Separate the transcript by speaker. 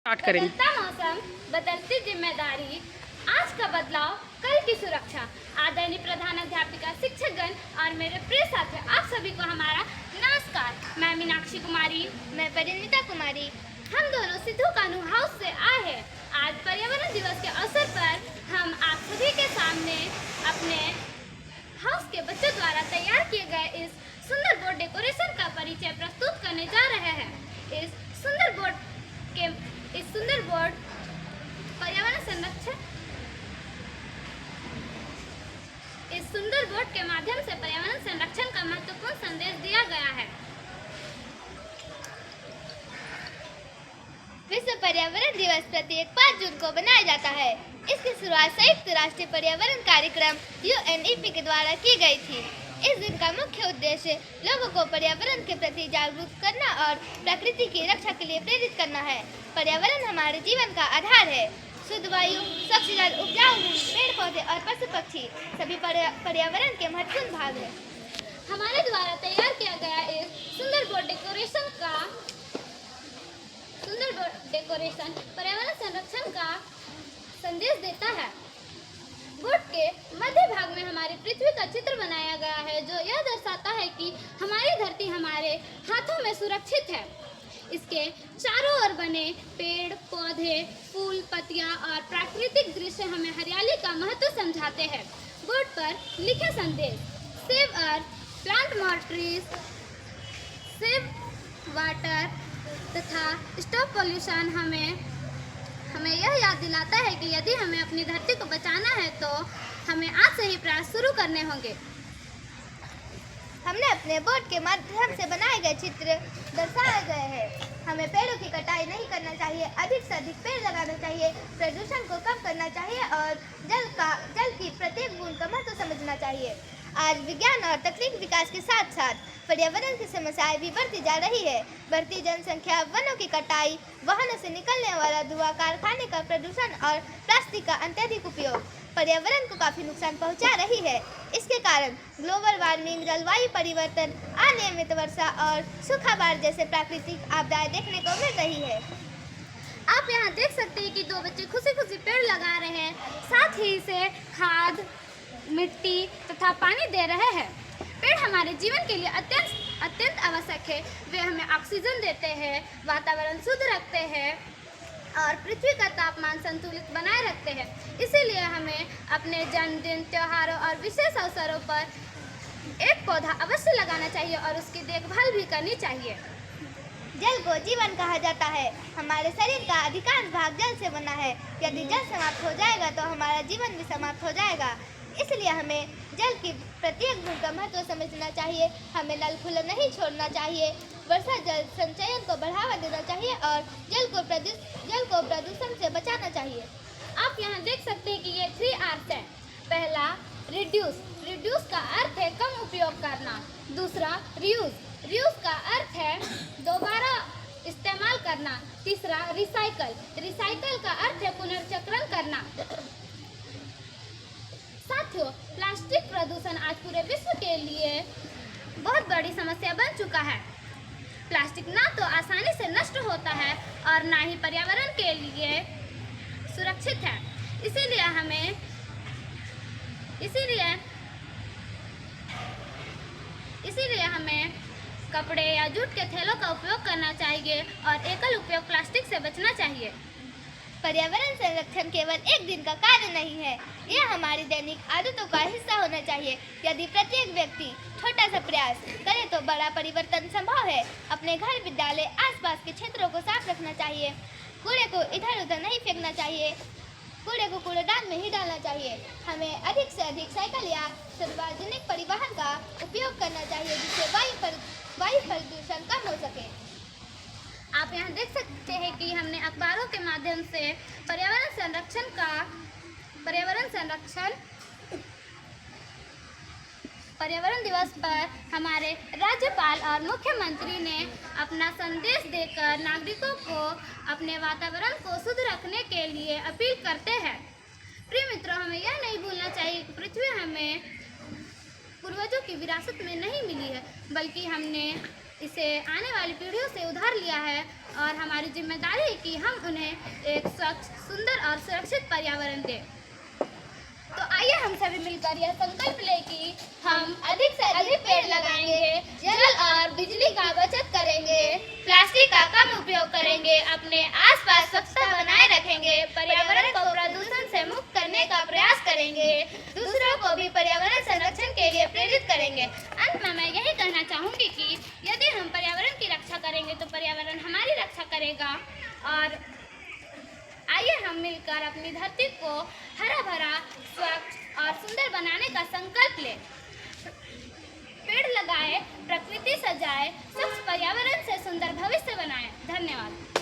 Speaker 1: Start करेंगे।
Speaker 2: बदलता मौसम, बदलती जिम्मेदारी, आज का बदलाव, कल की सुरक्षा। आदरणीय प्रधानाध्यापिका, शिक्षकगण और मेरे प्रिय साथियों, आप सभी को हमारा नमस्कार। मैं मीनाक्षी कुमारी।
Speaker 3: मैं परिणीता कुमारी।
Speaker 2: हम दोनों सिद्धू कानू हाउस से आए हैं। आज पर्यावरण दिवस के अवसर पर हम आप सभी के सामने अपने हाउस के बच्चों द्वारा तैयार किए गए इस सुंदर बोर्ड डेकोरेशन का परिचय प्रस्तुत करने जा रहे हैं। इस सुंदर बोर्ड पर्यावरण संरक्षण इस सुंदर बोर्ड के माध्यम से पर्यावरण संरक्षण का महत्वपूर्ण संदेश दिया गया है।
Speaker 3: विश्व पर्यावरण दिवस प्रत्येक 5 जून को मनाया जाता है। इसकी शुरुआत संयुक्त राष्ट्र पर्यावरण कार्यक्रम UNEP के द्वारा की गई थी। इस दिन का मुख्य उद्देश्य लोगों को पर्यावरण के प्रति जागरूक करना और प्रकृति की रक्षा के लिए प्रेरित करना है। पर्यावरण हमारे जीवन का आधार है। शुद्ध वायु, स्वच्छ जल, उपजाऊ भूमि, पेड़ पौधे और पशु पक्षी सभी पर्यावरण के महत्वपूर्ण भाग हैं।
Speaker 2: हमारे द्वारा तैयार किया गया इस सुंदर बोर्ड डेकोरेशन पर्यावरण संरक्षण का संदेश देता है। बोर्ड के मध्य भाग में हमारी पृथ्वी का चित्र बनाया गया है, जो यह दर्शाता है कि हमारी धरती हमारे हाथों में सुरक्षित है। इसके चारों ओर बने पेड़ पौधे, फूल, पत्तियां और प्राकृतिक दृश्य हमें हरियाली का महत्व समझाते हैं। बोर्ड पर लिखे संदेश save earth, plant more trees, save water तथा स्टॉप पोल्यूशन हमें यह याद दिलाता है कि यदि हमें अपनी धरती को बचाना है तो हमें आज से ही प्रयास शुरू करने होंगे।
Speaker 3: हमने अपने बोर्ड के माध्यम से बनाए गए चित्र दर्शाए गए हैं। हमें पेड़ों की कटाई नहीं करना चाहिए, अधिक से अधिक पेड़ लगाना चाहिए, प्रदूषण को कम करना चाहिए और जल की प्रत्येक बूंद का महत्व समझना चाहिए। आज विज्ञान और तकनीक विकास के साथ साथ पर्यावरण की समस्याएं भी बढ़ती जा रही है। बढ़ती जनसंख्या, वनों की कटाई, वाहनों से निकलने वाला धुआं, कारखाने का प्रदूषण और प्लास्टिक का अत्यधिक उपयोग पर्यावरण को काफी नुकसान पहुंचा रही है। इसके कारण ग्लोबल वार्मिंग, जलवायु परिवर्तन, अनियमित वर्षा और सूखा बाढ़ जैसे प्राकृतिक आपदाएं देखने को मिल रही है।
Speaker 2: आप यहाँ देख सकते हैं कि दो बच्चे खुशी खुशी पेड़ लगा रहे हैं, साथ ही इसे खाद, मिट्टी तथा पानी दे रहे हैं। पेड़ हमारे जीवन के लिए अत्यंत आवश्यक है। वे हमें ऑक्सीजन देते हैं, वातावरण शुद्ध रखते हैं और पृथ्वी का तापमान संतुलित बनाए रखते हैं। इसीलिए हमें अपने जन्मदिन, त्योहारों और विशेष अवसरों पर एक पौधा अवश्य लगाना चाहिए और उसकी देखभाल भी करनी चाहिए।
Speaker 3: जल को जीवन कहा जाता है। हमारे शरीर का अधिकांश भाग जल से बना है। यदि जल समाप्त हो जाएगा तो हमारा जीवन भी समाप्त हो जाएगा। इसलिए हमें जल की प्रत्येक बूंद का महत्व समझना चाहिए। हमें नल खुला नहीं छोड़ना चाहिए। वर्षा जल संचयन को बढ़ावा देना चाहिए और जल को प्रदूषण से बचाना चाहिए।
Speaker 2: आप यहाँ देख सकते हैं कि ये 3 R's हैं। पहला रिड्यूस का अर्थ है कम उपयोग करना। दूसरा रियूज का अर्थ है दोबारा इस्तेमाल करना। तीसरा रिसाइकल का अर्थ है पुनर्चक्रण करना। साथियों, प्लास्टिक प्रदूषण आज पूरे विश्व के लिए बहुत बड़ी समस्या बन चुका है। प्लास्टिक ना तो आसानी से नष्ट होता है और ना ही पर्यावरण के लिए सुरक्षित है। इसीलिए हमें कपड़े या जूट के थैलों का उपयोग करना चाहिए और एकल उपयोग प्लास्टिक से बचना चाहिए।
Speaker 3: पर्यावरण संरक्षण केवल एक दिन का कार्य नहीं है, यह हमारी दैनिक आदतों का हिस्सा होना चाहिए। यदि प्रत्येक व्यक्ति छोटा सा प्रयास करे तो बड़ा परिवर्तन संभव है। अपने घर, विद्यालय, आसपास के क्षेत्रों को साफ रखना चाहिए। कूड़े को इधर उधर नहीं फेंकना चाहिए। कूड़े को कूड़ेदान में ही डालना चाहिए। हमें अधिक से अधिक साइकिल या सार्वजनिक परिवहन का उपयोग करना चाहिए, जिससे वायु प्रदूषण कम हो सके।
Speaker 2: आप यहाँ देख सकते हैं कि हमने अखबारों के माध्यम से पर्यावरण दिवस पर हमारे राज्यपाल और मुख्यमंत्री ने अपना संदेश देकर नागरिकों को अपने वातावरण को शुद्ध रखने के लिए अपील करते हैं। प्रिय मित्रों, हमें यह नहीं भूलना चाहिए कि पृथ्वी हमें पूर्वजों की विरासत में नहीं मिली है, बल्कि हमने इसे आने वाली पीढ़ियों से उधार लिया है और हमारी जिम्मेदारी है कि हम उन्हें एक स्वच्छ, सुंदर और सुरक्षित पर्यावरण दें। तो आइए हम सभी मिलकर यह संकल्प लें कि हम अधिक से अधिक पेड़ लगाएंगे, जल और बिजली का बचत करेंगे, प्लास्टिक का कम उपयोग करेंगे, अपने आसपास स्वच्छता बनाए रखेंगे, पर्यावरण को प्रदूषण से मुक्त करने का प्रयास करेंगे, दूसरों को भी पर्यावरण संरक्षण के लिए प्रेरित करेंगे। अंत में मैं यही कहना चाहूँगी कि यदि हम पर्यावरण की रक्षा करेंगे तो पर्यावरण हमारी रक्षा करेगा। और आइए हम मिलकर अपनी धरती को हरा भरा, स्वच्छ और सुंदर बनाने का संकल्प लें। पेड़ लगाएं, प्रकृति सजाएं, स्वच्छ पर्यावरण से सुंदर भविष्य बनाएं। धन्यवाद।